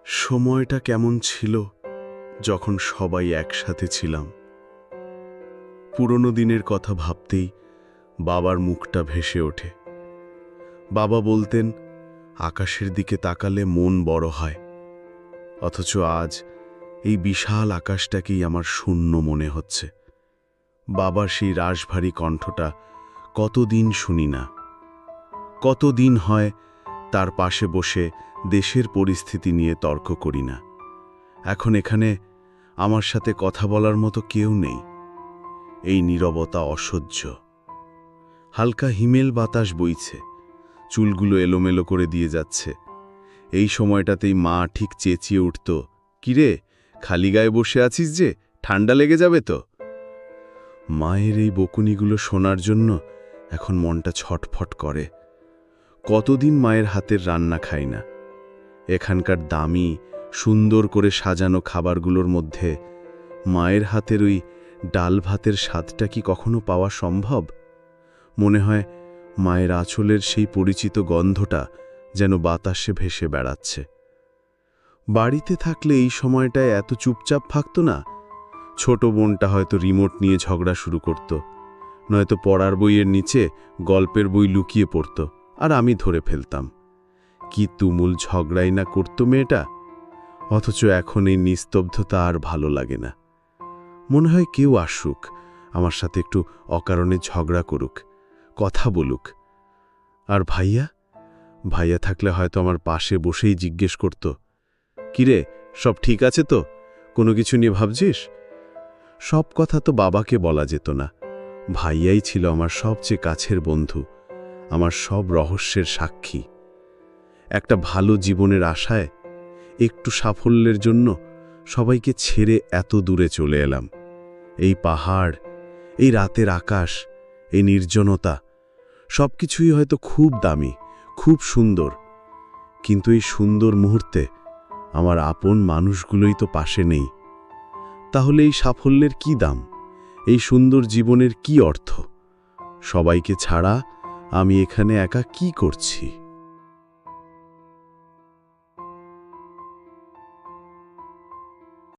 সময়টা কেমন ছিল যখন সবাই একসাথে ছিলাম। পুরনো দিনের কথা ভাবতেই বাবার মুখটা ভেসে ওঠে। বাবা বলতেন, আকাশের দিকে তাকালে মন বড় হয়। অথচ আজ এই বিশাল আকাশটাকেই আমার শূন্য মনে হচ্ছে। বাবার সেই রাশভারী কণ্ঠটা কতদিন শুনি না। কতদিন হয় তার পাশে বসে দেশের পরিস্থিতি নিয়ে তর্ক করি না। এখন এখানে আমার সাথে কথা বলার মতো কেউ নেই। এই নীরবতা অসহ্য। হালকা হিমেল বাতাস বইছে, চুলগুলো এলোমেলো করে দিয়ে যাচ্ছে। এই সময়টাতেই মা ঠিক চেঁচিয়ে উঠত, কিরে, খালি গায়ে বসে আছিস যে, ঠান্ডা লেগে যাবে তো। মায়ের এই বকুনিগুলো শোনার জন্য এখন মনটা ছটফট করে। কতদিন মায়ের হাতের রান্না খাই না। এখানকার দামি সুন্দর করে সাজানো খাবারগুলোর মধ্যে মায়ের হাতের ওই ডাল ভাতের স্বাদটা কি কখনো পাওয়া সম্ভব? মনে হয় মায়ের আঁচলের সেই পরিচিত গন্ধটা যেন বাতাসে ভেসে বেড়াচ্ছে। বাড়িতে থাকলে এই সময়টায় এত চুপচাপ থাকত না। ছোট বোনটা হয়তো রিমোট নিয়ে ঝগড়া শুরু করত, নয়তো পড়ার বইয়ের নিচে গল্পের বই লুকিয়ে পড়ত, আর আমি ধরে ফেলতাম। কি তুমুল ঝগড়াই না করত মেয়েটা। অথচ এখন এই নিস্তব্ধতা আর ভালো লাগে না। মনে হয় কেউ আসুক, আমার সাথে একটু অকারণে ঝগড়া করুক, কথা বলুক। আর ভাইয়া ভাইয়া থাকলে হয়তো আমার পাশে বসেই জিজ্ঞেস করত, কিরে, সব ঠিক আছে তো? কোনো কিছু নিয়ে ভাবছিস? সব কথা তো বাবাকে বলা যেত না। ভাইয়াই ছিল আমার সবচেয়ে কাছের বন্ধু, আমার সব রহস্যের সাক্ষী। একটা ভালো জীবনের আশায়, একটু সাফল্যের জন্য সবাইকে ছেড়ে এত দূরে চলে এলাম। এই পাহাড়, এই রাতের আকাশ, এই নির্জনতা, সবকিছুই হয়তো খুব দামি, খুব সুন্দর। কিন্তু এই সুন্দর মুহূর্তে আমার আপন মানুষগুলোই তো পাশে নেই। তাহলে এই সাফল্যের কি দাম? এই সুন্দর জীবনের কি অর্থ? সবাইকে ছাড়া আমি এখানে একা কি করছি?